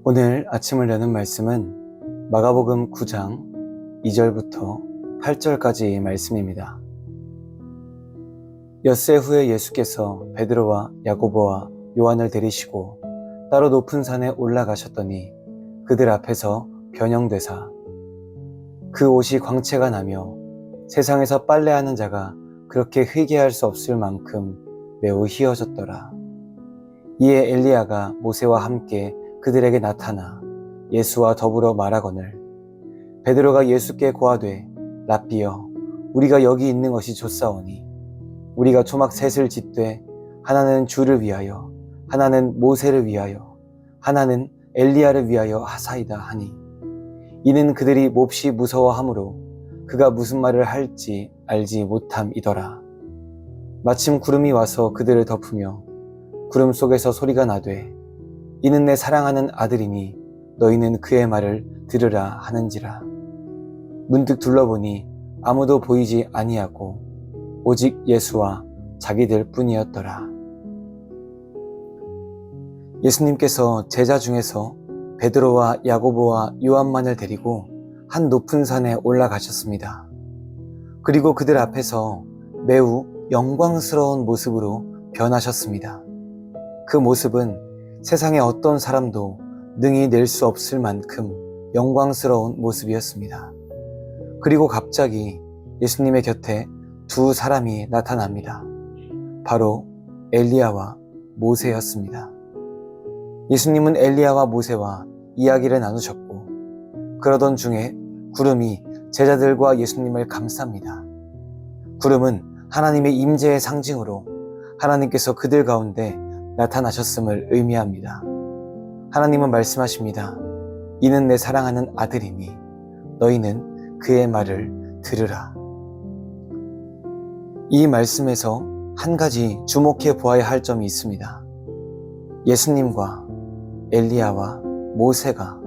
오늘 아침을 여는 말씀은 마가복음 9장 2절부터 8절까지의 말씀입니다. 엿새 후에 예수께서 베드로와 야고보와 요한을 데리시고 따로 높은 산에 올라가셨더니 그들 앞에서 변형되사 그 옷이 광채가 나며 세상에서 빨래하는 자가 그렇게 희게할 수 없을 만큼 매우 희어졌더라. 이에 엘리야가 모세와 함께 그들에게 나타나 예수와 더불어 말하거늘 베드로가 예수께 고하되 랍비여 우리가 여기 있는 것이 좋사오니 우리가 초막 셋을 짓되 하나는 주를 위하여 하나는 모세를 위하여 하나는 엘리야를 위하여 하사이다 하니 이는 그들이 몹시 무서워하므로 그가 무슨 말을 할지 알지 못함이더라. 마침 구름이 와서 그들을 덮으며 구름 속에서 소리가 나되 이는 내 사랑하는 아들이니 너희는 그의 말을 들으라 하는지라. 문득 둘러보니 아무도 보이지 아니하고 오직 예수와 자기들 뿐이었더라. 예수님께서 제자 중에서 베드로와 야고보와 요한만을 데리고 한 높은 산에 올라가셨습니다. 그리고 그들 앞에서 매우 영광스러운 모습으로 변하셨습니다. 그 모습은 세상의 어떤 사람도 능히 낼 수 없을 만큼 영광스러운 모습이었습니다. 그리고 갑자기 예수님의 곁에 두 사람이 나타납니다. 바로 엘리야와 모세였습니다. 예수님은 엘리야와 모세와 이야기를 나누셨고 그러던 중에 구름이 제자들과 예수님을 감쌉니다. 구름은 하나님의 임재의 상징으로 하나님께서 그들 가운데 나타나셨음을 의미합니다. 하나님은 말씀하십니다. 이는 내 사랑하는 아들이니 너희는 그의 말을 들으라. 이 말씀에서 한 가지 주목해 보아야 할 점이 있습니다. 예수님과 엘리야와 모세가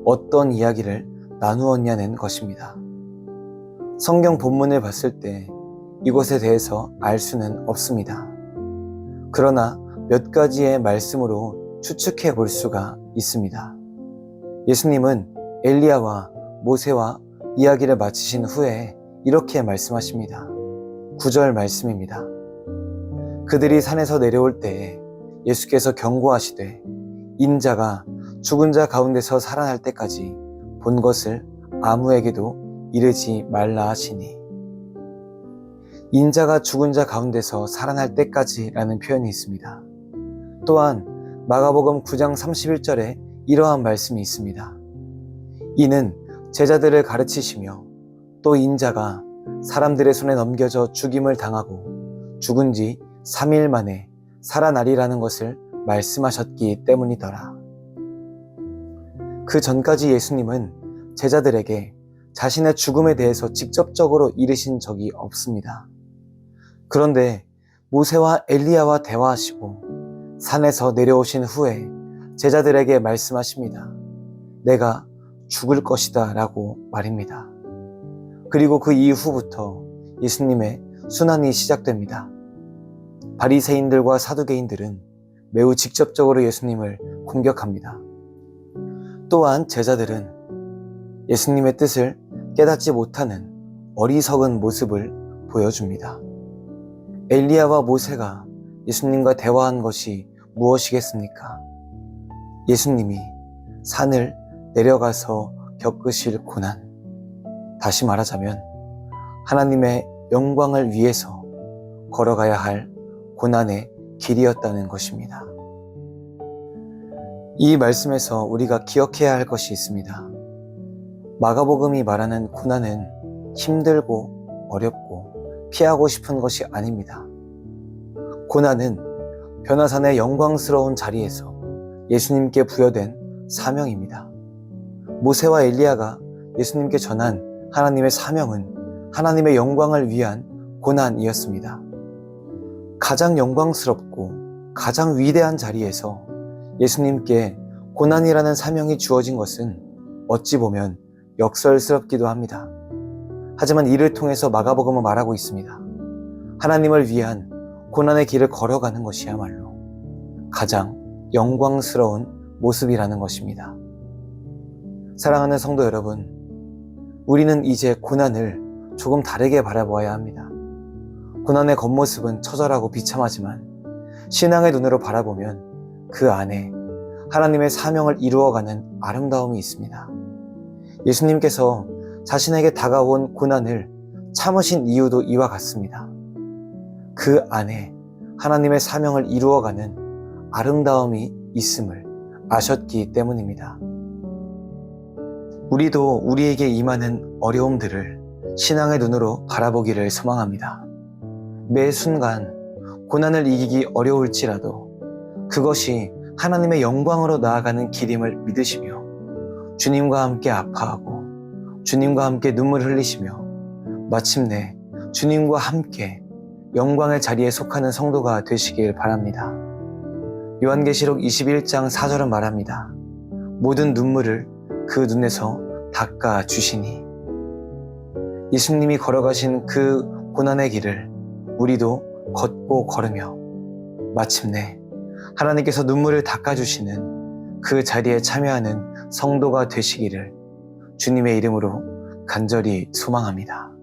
어떤 이야기를 나누었냐는 것입니다. 성경 본문을 봤을 때 이것에 대해서 알 수는 없습니다. 그러나 몇 가지의 말씀으로 추측해 볼 수가 있습니다. 예수님은 엘리야와 모세와 이야기를 마치신 후에 이렇게 말씀하십니다. 9절 말씀입니다. 그들이 산에서 내려올 때에 예수께서 경고하시되 인자가 죽은 자 가운데서 살아날 때까지 본 것을 아무에게도 이르지 말라 하시니 인자가 죽은 자 가운데서 살아날 때까지라는 표현이 있습니다. 또한 마가복음 9장 31절에 이러한 말씀이 있습니다. 이는 제자들을 가르치시며 또 인자가 사람들의 손에 넘겨져 죽임을 당하고 죽은 지 3일 만에 살아나리라는 것을 말씀하셨기 때문이더라. 그 전까지 예수님은 제자들에게 자신의 죽음에 대해서 직접적으로 이르신 적이 없습니다. 그런데 모세와 엘리야와 대화하시고 산에서 내려오신 후에 제자들에게 말씀하십니다. 내가 죽을 것이다 라고 말입니다. 그리고 그 이후부터 예수님의 순환이 시작됩니다. 바리새인들과 사두개인들은 매우 직접적으로 예수님을 공격합니다. 또한 제자들은 예수님의 뜻을 깨닫지 못하는 어리석은 모습을 보여줍니다. 엘리야와 모세가 예수님과 대화한 것이 무엇이겠습니까? 예수님이 산을 내려가서 겪으실 고난, 다시 말하자면 하나님의 영광을 위해서 걸어가야 할 고난의 길이었다는 것입니다. 이 말씀에서 우리가 기억해야 할 것이 있습니다. 마가복음이 말하는 고난은 힘들고 어렵고 피하고 싶은 것이 아닙니다. 고난은 변화산의 영광스러운 자리에서 예수님께 부여된 사명입니다. 모세와 엘리야가 예수님께 전한 하나님의 사명은 하나님의 영광을 위한 고난이었습니다. 가장 영광스럽고 가장 위대한 자리에서 예수님께 고난이라는 사명이 주어진 것은 어찌 보면 역설스럽기도 합니다. 하지만 이를 통해서 마가복음은 말하고 있습니다. 하나님을 위한 고난의 길을 걸어가는 것이야말로 가장 영광스러운 모습이라는 것입니다. 사랑하는 성도 여러분, 우리는 이제 고난을 조금 다르게 바라보아야 합니다. 고난의 겉모습은 처절하고 비참하지만 신앙의 눈으로 바라보면 그 안에 하나님의 사명을 이루어가는 아름다움이 있습니다. 예수님께서 자신에게 다가온 고난을 참으신 이유도 이와 같습니다. 그 안에 하나님의 사명을 이루어가는 아름다움이 있음을 아셨기 때문입니다. 우리도 우리에게 임하는 어려움들을 신앙의 눈으로 바라보기를 소망합니다. 매 순간 고난을 이기기 어려울지라도 그것이 하나님의 영광으로 나아가는 길임을 믿으시며 주님과 함께 아파하고 주님과 함께 눈물 흘리시며 마침내 주님과 함께 영광의 자리에 속하는 성도가 되시길 바랍니다. 요한계시록 21장 4절은 말합니다. 모든 눈물을 그 눈에서 닦아 주시니. 예수님이 걸어가신 그 고난의 길을 우리도 걷고 걸으며 마침내 하나님께서 눈물을 닦아주시는 그 자리에 참여하는 성도가 되시기를 주님의 이름으로 간절히 소망합니다.